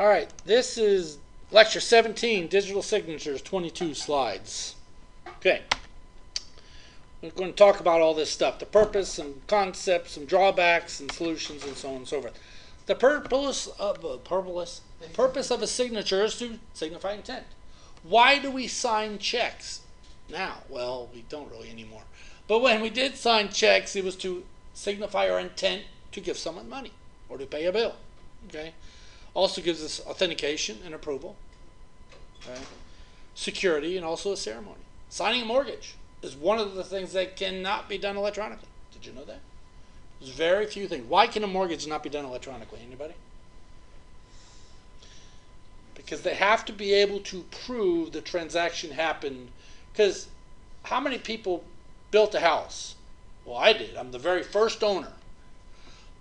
All right, this is lecture 17, digital signatures, 22 slides. Okay. We're going to talk about all this stuff, the purpose, some concepts, some drawbacks, and solutions, and so on and so forth. The purpose of a signature is to signify intent. Why do we sign checks now? Well, we don't really anymore. But when we did sign checks, it was to signify our intent to give someone money or to pay a bill. Okay. Also gives us authentication and approval. Okay. Security and also a ceremony. Signing a mortgage is one of the things that cannot be done electronically. Did you know that? There's very few things. Why can a mortgage not be done electronically? Anybody? Because they have to be able to prove the transaction happened. Because how many people built a house? Well, I did. I'm the very first owner.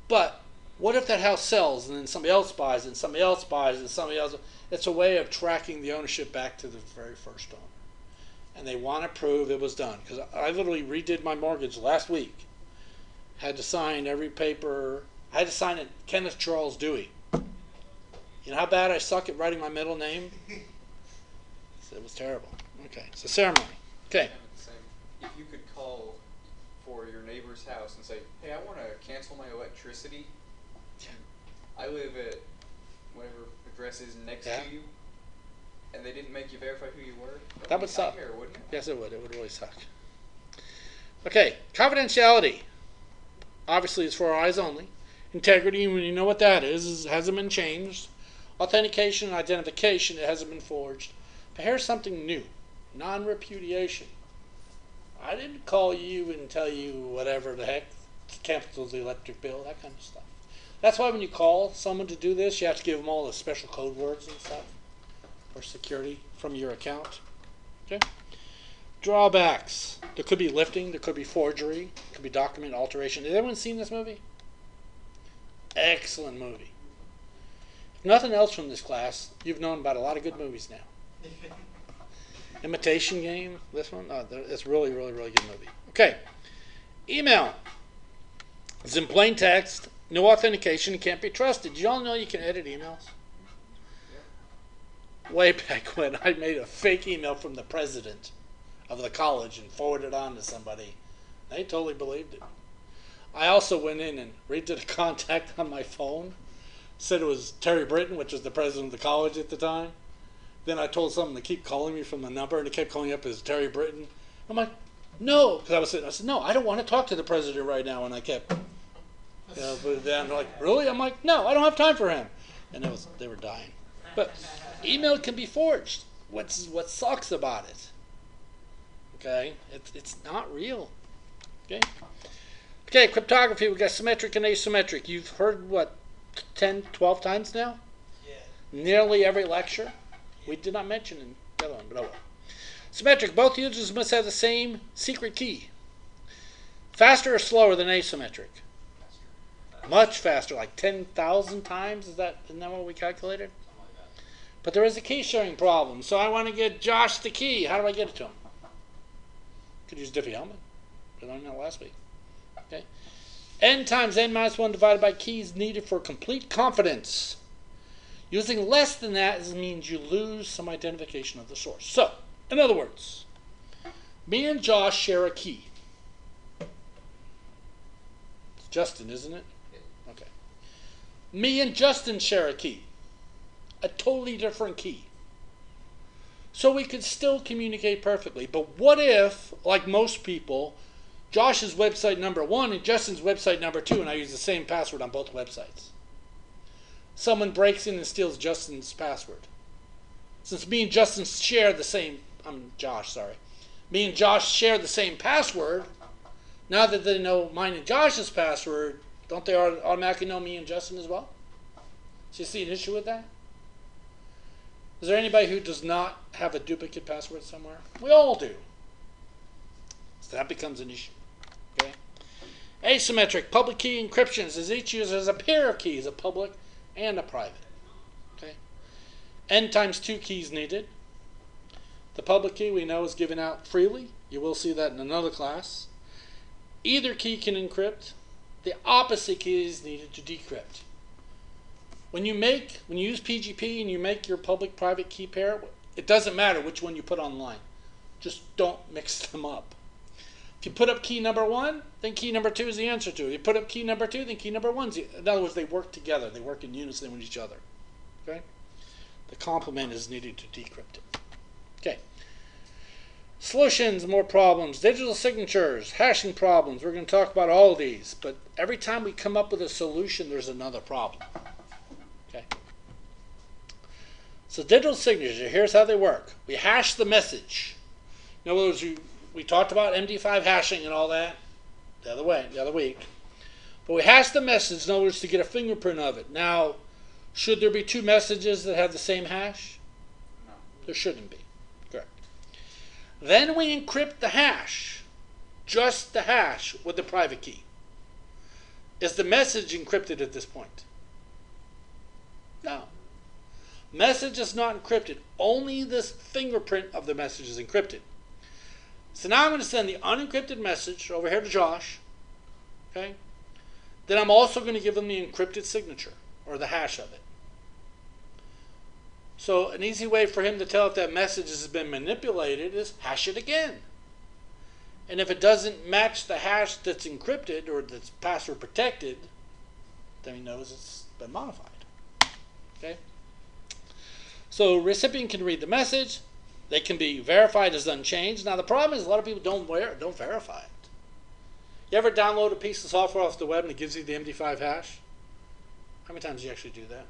But what if that house sells and then somebody else buys it and somebody else buys it and somebody else? It's a way of tracking the ownership back to the very first owner. And they want to prove it was done. Because I literally redid my mortgage last week. Had to sign every paper. I had to sign it Kenneth Charles Dewey. You know how bad I suck at writing my middle name? It was terrible. Okay, so ceremony. Okay. If you could call for your neighbor's house and say, hey, I want to cancel my electricity. I live at whatever address is next to you, and they didn't make you verify who you were. That would suck. Nightmare, wouldn't it? Yes, it would. It would really suck. Okay, confidentiality. Obviously, it's for our eyes only. Integrity, when you know what that is, it hasn't been changed. Authentication and identification, it hasn't been forged. But here's something new. Non-repudiation. I didn't call you and tell you whatever the heck, cancel the electric bill, that kind of stuff. That's why when you call someone to do this, you have to give them all the special code words and stuff for security from your account. Okay. Drawbacks. There could be lifting, there could be forgery, there could be document alteration. Has everyone seen this movie? Excellent movie. If nothing else from this class, you've known about a lot of good movies now. Imitation Game, this one, it's really, really, really good movie. Okay. Email. It's in plain text. No authentication, it can't be trusted. Did you all know you can edit emails? Yeah. Way back when I made a fake email from the president of the college and forwarded it on to somebody. They totally believed it. I also went in and redid a contact on my phone. Said it was Terry Britton, which was the president of the college at the time. Then I told someone to keep calling me from the number, and it kept calling up as Terry Britton. I'm like, no, because I said, no, I don't want to talk to the president right now, and I kept... put it down. They're like, really? I'm like, no, I don't have time for him. And they were dying. But email can be forged. What sucks about it? Okay, it's not real. Okay, cryptography. We got symmetric and asymmetric. You've heard what, 10, 12 times now? Yeah. Nearly every lecture. We did not mention in the other one, but oh well. Symmetric. Both users must have the same secret key. Faster or slower than asymmetric? Much faster, like 10,000 times. Isn't that what we calculated? Something like that. But there is a key sharing problem. So I want to get Josh the key. How do I get it to him? Could use Diffie-Hellman. We learned that last week. Okay. N times n minus 1 divided by keys needed for complete confidence. Using less than that means you lose some identification of the source. So, in other words, me and Josh share a key. It's Justin, isn't it? Okay. Me and Justin share a key. A totally different key. So we could still communicate perfectly. But what if, like most people, Josh's website number 1 and Justin's website number 2, and I use the same password on both websites? Someone breaks in and steals Justin's password. Since me and Justin share the same, me and Josh share the same password, now that they know mine and Josh's password, don't they automatically know me and Justin as well? So you see an issue with that? Is there anybody who does not have a duplicate password somewhere? We all do. So that becomes an issue. Okay. Asymmetric. Public key encryption says each user has a pair of keys, a public and a private. Okay. N times 2 keys needed. The public key we know is given out freely. You will see that in another class. Either key can encrypt. The opposite key is needed to decrypt. When you use PGP and you make your public-private key pair, it doesn't matter which one you put online. Just don't mix them up. If you put up key number 1, then key number 2 is the answer to it. If you put up key number 2, then key number 1 is in other words, they work together. They work in unison with each other. Okay? The complement is needed to decrypt it. Okay. Solutions, more problems. Digital signatures, hashing problems. We're going to talk about all of these. But every time we come up with a solution, there's another problem. Okay. So digital signature, here's how they work. We hash the message. In other words, we talked about MD5 hashing and all that the other week. But we hash the message, in other words, to get a fingerprint of it. Now, should there be two messages that have the same hash? No. There shouldn't be. Correct. Then we encrypt the hash, just the hash, with the private key. Is the message encrypted at this point? No. Message is not encrypted. Only this fingerprint of the message is encrypted. So now I'm going to send the unencrypted message over here to Josh. Okay? Then I'm also going to give him the encrypted signature, or the hash of it. So an easy way for him to tell if that message has been manipulated is hash it again. And if it doesn't match the hash that's encrypted or that's password protected, then he knows it's been modified. Okay? So recipient can read the message. They can be verified as unchanged. Now the problem is a lot of people don't verify it. You ever download a piece of software off the web and it gives you the MD5 hash? How many times do you actually do that?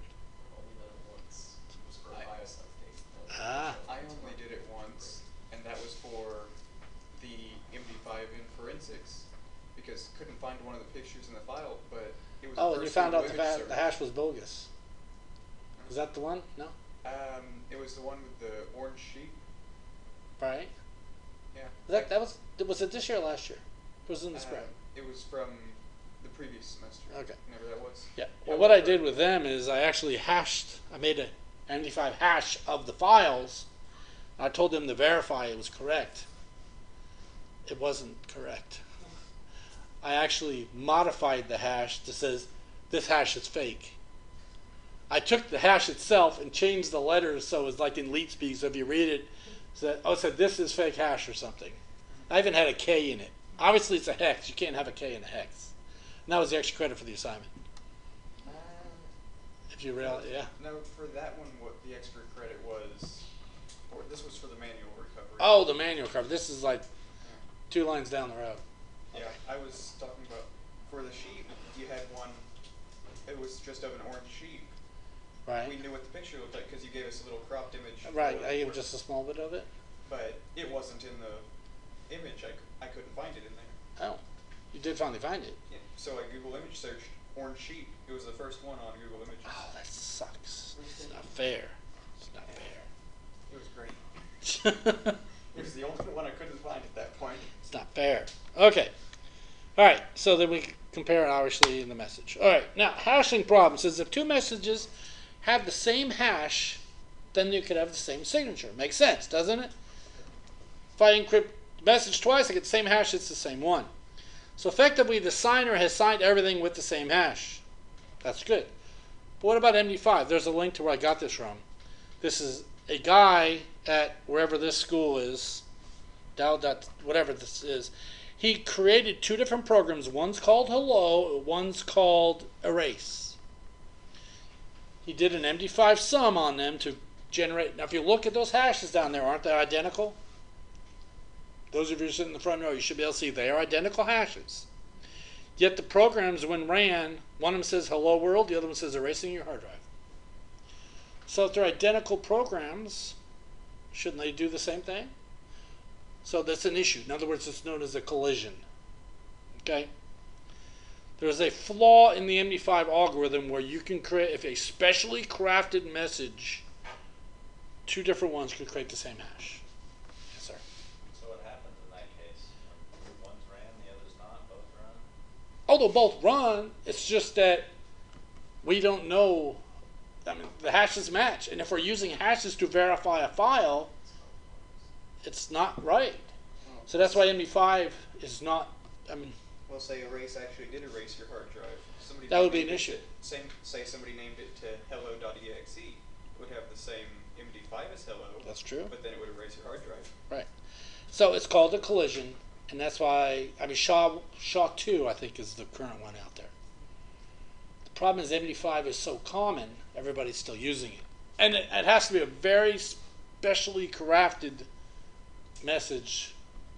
I only did it once, and that was for the MD5 in forensics, because couldn't find one of the pictures in the file, but it was. Oh, and you found out the hash was bogus. Is that the one? No. It was the one with the orange sheep. Right. Yeah. Was it this year or last year? It was in the spring. It was from the previous semester. Okay. Whenever that was. Yeah. Well, what I did with them is I actually I made a MD5 hash of the files. I told them to verify it was correct. It wasn't correct. I actually modified the hash that says this hash is fake. I took the hash itself and changed the letters so it's like in leet speak. So if you read it, it said this is fake hash or something. I even had a K in it. Obviously it's a hex. You can't have a K in a hex. And that was the extra credit for the assignment. If you realize, yeah. No, for that one, what the extra credit was, or this was for the manual recovery. Oh, the manual recovery. This is like 2 lines down the road. Yeah, I was talking about for the sheep. You had one. It was just of an orange sheep. Right. We knew what the picture looked like because you gave us a little cropped image. Right. I gave just a small bit of it. But it wasn't in the image. I couldn't find it in there. Oh, you did finally find it. Yeah. So I Google image searched orange sheep. It was the first one on Google Images. Oh, that sucks. It's not fair. It's not fair. It was great. It was the only one I couldn't find at that point. It's not fair. Okay. All right. So then we compare it obviously in the message. All right. Now, hashing problem says if two messages have the same hash, then you could have the same signature. Makes sense, doesn't it? If I encrypt the message twice, I get the same hash, it's the same one. So effectively, the signer has signed everything with the same hash. That's good. But what about MD5? There's a link to where I got this from. This is a guy at wherever this school is, whatever this is. He created 2 different programs. One's called Hello, one's called Erase. He did an MD5 sum on them to generate. Now, if you look at those hashes down there, aren't they identical? Those of you sitting in the front row, you should be able to see they are identical hashes. Yet the programs, when ran, one of them says hello world, the other one says erasing your hard drive. So if they're identical programs, shouldn't they do the same thing? So that's an issue. In other words, it's known as a collision. Okay? There's a flaw in the MD5 algorithm where you can create, if a specially crafted message, 2 different ones could create the same hash. Yes, sir. So what happens in that case? One's ran, the other's not, both run? Although both run, it's just that we don't know. I mean, the hashes match. And if we're using hashes to verify a file, it's not right. So that's why MD5 is not, I mean, Well, say erase actually did erase your hard drive. Somebody That would be an named it issue. Say somebody named it to hello.exe. It would have the same MD5 as hello. That's true. But then it would erase your hard drive. Right. So it's called a collision, and that's why, I mean, SHA-2, I think, is the current one out there. The problem is MD5 is so common, everybody's still using it. And it has to be a very specially crafted message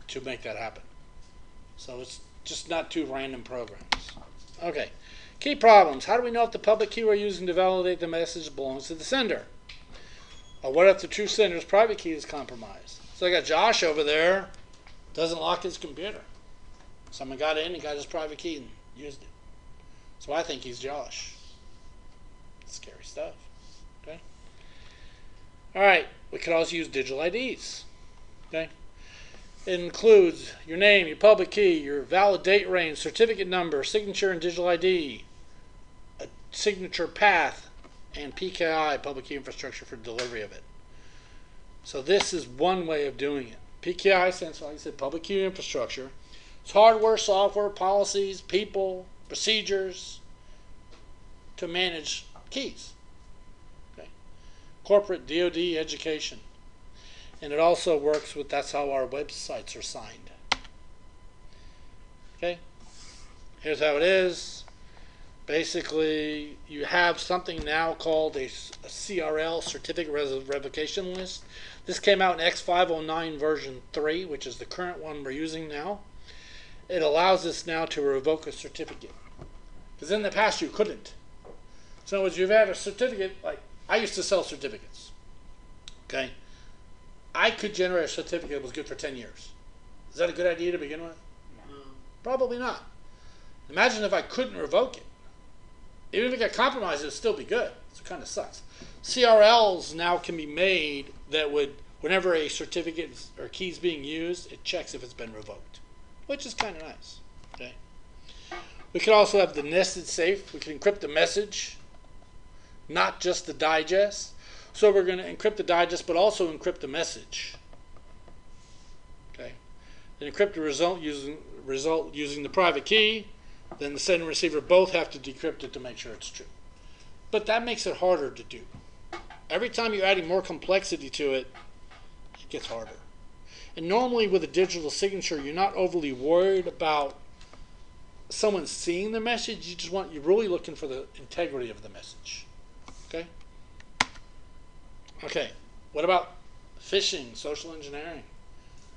to make that happen. So it's just not two random programs. Okay. Key problems. How do we know if the public key we're using to validate the message belongs to the sender? Or what if the true sender's private key is compromised? So I got Josh over there, doesn't lock his computer. Someone got in and got his private key and used it. So I think he's Josh. Scary stuff. Okay. All right. We could also use digital IDs. Okay. It includes your name, your public key, your valid date range, certificate number, signature and digital ID, a signature path, and PKI, public key infrastructure for delivery of it. So this is one way of doing it. PKI stands for, like I said, public key infrastructure. It's hardware, software, policies, people, procedures to manage keys. Okay. Corporate, DoD, education. And it also works with, that's how our websites are signed. Okay. Here's how it is. Basically, you have something now called a CRL, Certificate Revocation List. This came out in X509 version 3, which is the current one we're using now. It allows us now to revoke a certificate. Because in the in the couldn't. So in other words, you've had a certificate, like I used to sell certificates. Okay? I could generate a certificate that was good for 10 years. Is that a good idea to begin with? No. Probably not. Imagine if I couldn't revoke it. Even if it got compromised, it would still be good. So it kind of sucks. CRLs now can be made that would, whenever a certificate or key is being used, it checks if it's been revoked, which is kind of nice. Okay. We could also have the nested safe. We can encrypt the message, not just the digest. So we're going to encrypt the digest, but also encrypt the message. Okay. Then encrypt the result using the private key. Then the sender and receiver both have to decrypt it to make sure it's true. But that makes it harder to do. Every time you're adding more complexity to it, it gets harder. And normally with a digital signature, you're not overly worried about someone seeing the message. You're really looking for the integrity of the message. Okay? Okay, what about phishing, social engineering?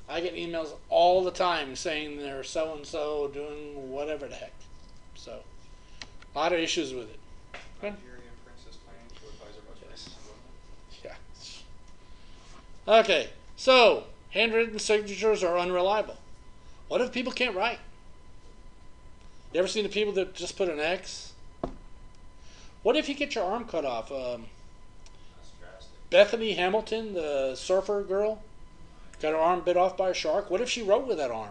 I get emails all the time saying they're so-and-so doing whatever the heck. So, a lot of issues with it. Okay? Nigerian Princess Financial Advisor must be. Yeah. Okay, so handwritten signatures are unreliable. What if people can't write? You ever seen the people that just put an X? What if you get your arm cut off? Bethany Hamilton, the surfer girl, got her arm bit off by a shark. What if she wrote with that arm?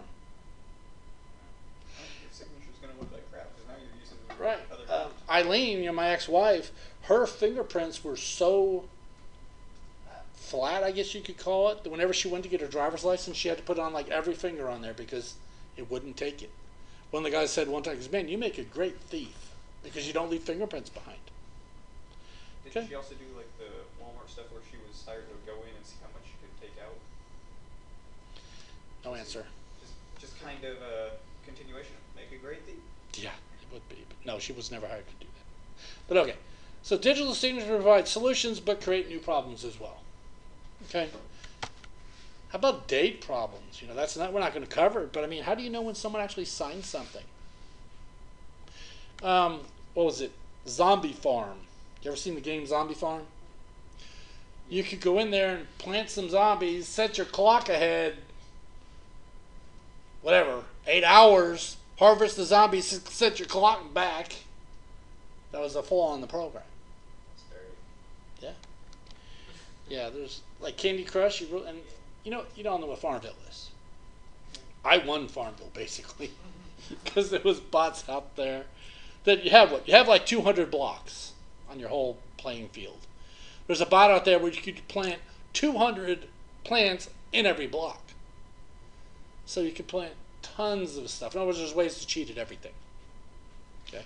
Your signature's going to look like crap because now you're using Right. other Eileen, my ex-wife, her fingerprints were so flat, I guess you could call it, that whenever she went to get her driver's license, she had to put on like every finger on there because it wouldn't take it. One of the guys said one time, "Man, you make a great thief because you don't leave fingerprints behind." Did she also do like the Walmart stuff where she was hired to go in and see how much she could take out? No answer. Just kind of a continuation. Make a great thief. Yeah, it would be. But no, she was never hired to do that. But okay. So digital signatures provide solutions but create new problems as well. Okay. How about date problems? You know, that's not, we're not going to cover it, but I mean, how do you know when someone actually signs something? What was it? Zombie Farm. You ever seen the game Zombie Farm? You could go in there and plant some zombies, set your clock ahead, whatever, 8 hours, harvest the zombies, set your clock back. That was a flaw in the program. Yeah. Yeah, there's like Candy Crush, and you don't know what Farmville is. I won Farmville basically because there was bots out there that you have like 200 blocks on your whole playing field. There's a bot out there where you could plant 200 plants in every block. So you could plant tons of stuff. In other words, there's ways to cheat at everything. Okay?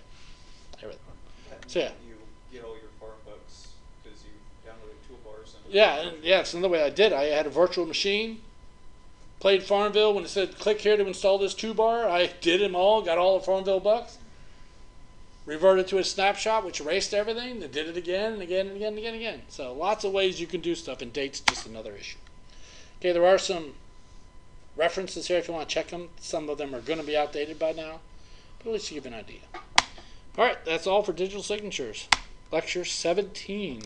Everything. So yeah. You get all your farm bugs because you downloaded toolbars. And Yeah, it's another way I did. I had a virtual machine, played Farmville. When it said click here to install this toolbar, I did them all, got all the Farmville bugs, reverted to a snapshot, which erased everything, then did it again and again and again and again and again. So lots of ways you can do stuff, and date's just another issue. Okay, there are some references here if you want to check them. Some of them are going to be outdated by now, but at least you give an idea. All right, that's all for digital signatures. Lecture 17.